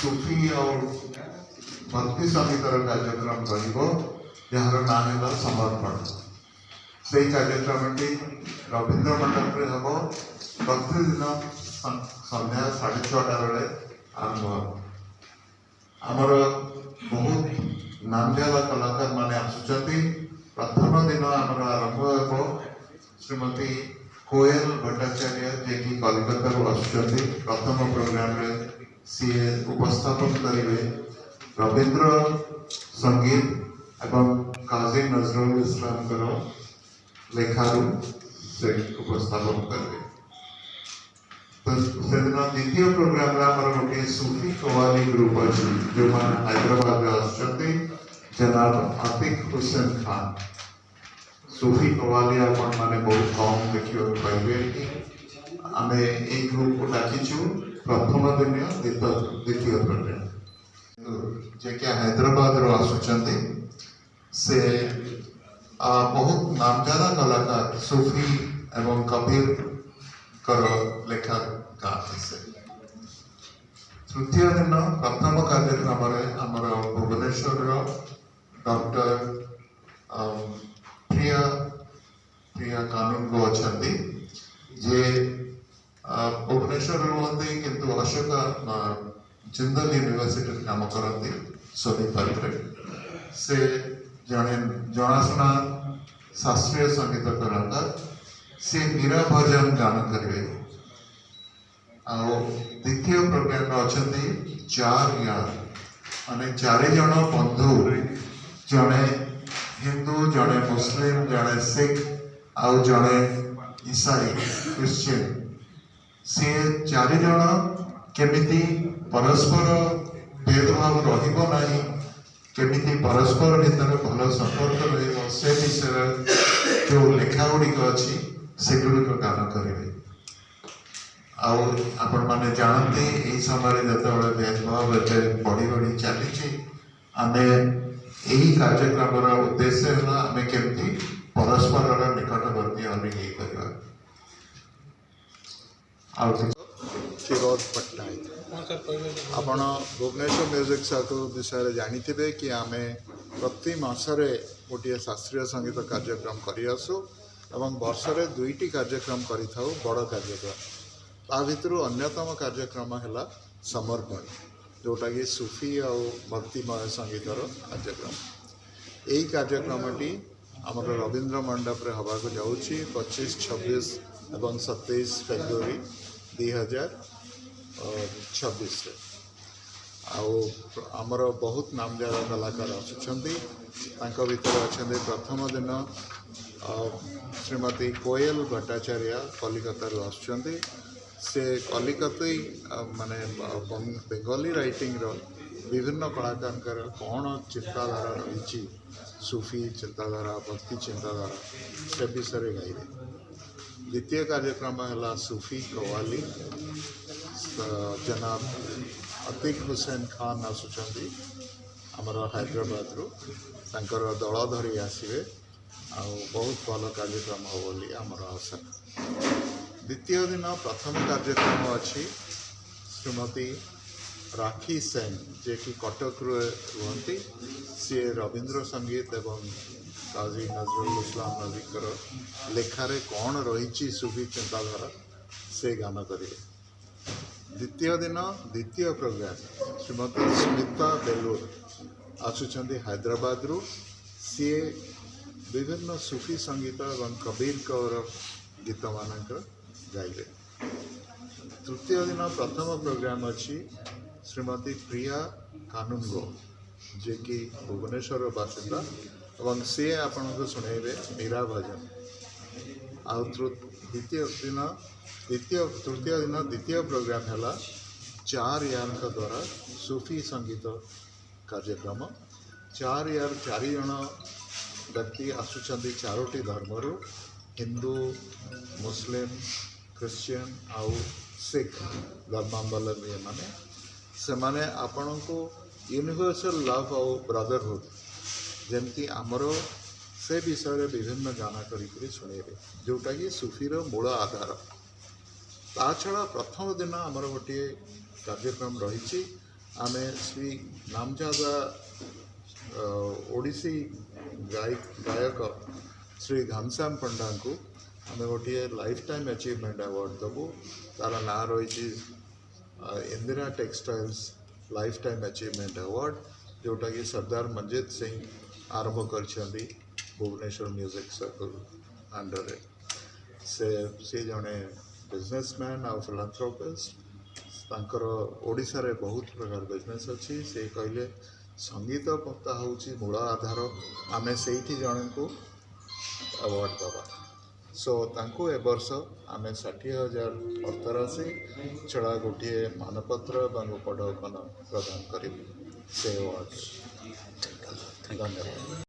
सूफी और भक्ति संगीतर कार्यक्रम जार नाम है समर्पण से कार्यक्रम रवींद्र मंडप हम प्रतिदिन संध्या 6:30 बेले आरंभ आमर बहुत नामझाला कलाकार माने आसुचंती। प्रथम दिन आमर आरंभ हो श्रीमती कोयल भट्टाचार्य जे कि कलिकता आसुचंती। प्रथम प्रोग्राम रे सी उपस्थापन करेंगे रवींद्र संगीत एवं काजी नजरुल इस्लाम लेखारू से उपस्थापन करेंगे। तो से दिन द्वितीय प्रोग्राम गोटे सूफी कवाली ग्रुप अच्छी जो मैंने हैदराबाद आसुचंती जनाब अतीक हुसैन खान। सूफी कवाली आपण माने बहुत कम देखा पाइबे कि आम ये ग्रुप को डाकिचु प्रथम दिन द्वितीय प्रोग्राम जे क्या हैदराबाद आसुचंती से बहुत नामजादा कलाकार सूफी एवं कबीर कर लेखा गाते से। तृतीय दिन प्रथम कार्यक्रम आमर भुवनेश्वर डॉक्टर प्रिया प्रिया कानून को अच्छा जे भुवनेश्वर रुहती किंतु अशोका जिंदल यूनिवर्सिटी काम करती सोनीपत से जड़े जनाशुना शास्त्रीय संगीत कलाकार से मीरा भजन गान करेंगे। द्वितीय प्रोग्राम अच्छा 4 यार माने 4 जन बंधु जड़े हिंदू जड़े मुस्लिम जड़े सिख आउ जड़े ईसाई क्रिश्चियन सी 4 जन केमिति परस्पर भेदभाव रहिबो नाही केमिति परस्पर भीतर भल संपर्क रहिबो से विषय जो लेखा गुड़िक अच्छी सेगुड़िक गान करेंगे। आपण माने जानते यही समय जो भेदभाव एवं बढ़ी बढ़ी चली आम यही कार्यक्रम उद्देश्य है आम केमती परस्पर निकटवर्ती आम फिरोज पट्टनायक आपण भुवनेश्वर म्यूजिक सर्कल विषय जानी कि आम प्रति मसरे गोटे शास्त्रीय संगीत कार्यक्रम करसु एवं वर्षरे 2टी कार्यक्रम करिथाउ बड़ कार्यक्रम ता भितर अन्यतम कार्यक्रम है समर्पण जोटा कि सूफी और भक्तिमय संगीतर कार्यक्रम। यही कार्यक्रमटी आमर रवींद्र मंडप रे हवा को जाउछि 25, 26 एवं 27 फेब्रुआरी 2026 रे। आमर बहुत नामजादा कलाकार आसुछंती तांका भीतर अछंती प्रथम दिन श्रीमती कोयल भट्टाचार्य कलिकता आसुछंती से कलिकता माने बेंगली राइटिंग रो विभिन्न कलाकार कौन चिंताधारा रही सूफी चिंताधारा भक्ति चिंताधारा से विषय गाइबे। द्वितीय कार्यक्रम है सूफी कवाली जनाब अतीक हुसैन खान आसुचंती आमर हैदराबाद रू दल धरी आसवे आ बहुत भल कार्यक्रम हो बोली आमर आशा। द्वितीय दिन प्रथम कार्यक्रम अच्छी श्रीमती राखी सेन जे कि कटक रुहती सी रवींद्र संगीत एवं काजी नजरुल इस्लाम नजीकर लेखारे कौन रही सूफी चिंताधारा से गान करेंगे। द्वितीय दिन द्वितीय प्रोग्राम श्रीमती स्मिता बेलूर आसुचंती हैदराबाद रू सी विभिन्न सूफी संगीत एवं कबीर कौर गीत मानक गाइबे। तृतीय दिन प्रथम प्रोग्राम अच्छी श्रीमती प्रिया कानूनगो जे कि भुवनेश्वर बासिंदा एवं सी आपण को सुनेबे मीरा भजन। तृतीय दिन द्वितीय प्रोग्राम है 4 यार द्वारा सूफी संगीत कार्यक्रम। 4 यार 4 जन व्यक्ति आसुचंती 4टी धर्मरू हिंदू मुस्लिम क्रिश्चियन आउ सिख धर्मावलंबी माने से माने आपण को यूनिवर्सल लव और ब्रदरहुड जमती आमर से विषय विभिन्न गाना करी शुणेबे जोटा कि सूफीर मूल आधार। ता छड़ा प्रथम दिन आमर गोटे कार्यक्रम रही आम श्री नामजादा ओडिसी गायक श्री घनश्याम पंडा को आम गोटे लाइफ टाइम अचीवमेंट अवार्ड देवु तार ना रही Indira textiles life time achievement award जोटा कि सरदार मंजीत सिंह आरंभ कर भुवनेश्वर म्यूजिक सर्कल अंडर से जड़े बिजनेसमैन आ फिलांथ्रोपिस्ट तांकर ओडिशा रे बहुत प्रकार बिजनेस अच्छी से कहले संगीत पत्ता हूँ मूल आधार आम से जन को अवार्ड दबा सो तांको ए वर्ष आम 60,000 अर्थराशि छड़ा गोटे मानपत्र और उपढौकन प्रदान करूँ से अवार्ड। धन्यवाद।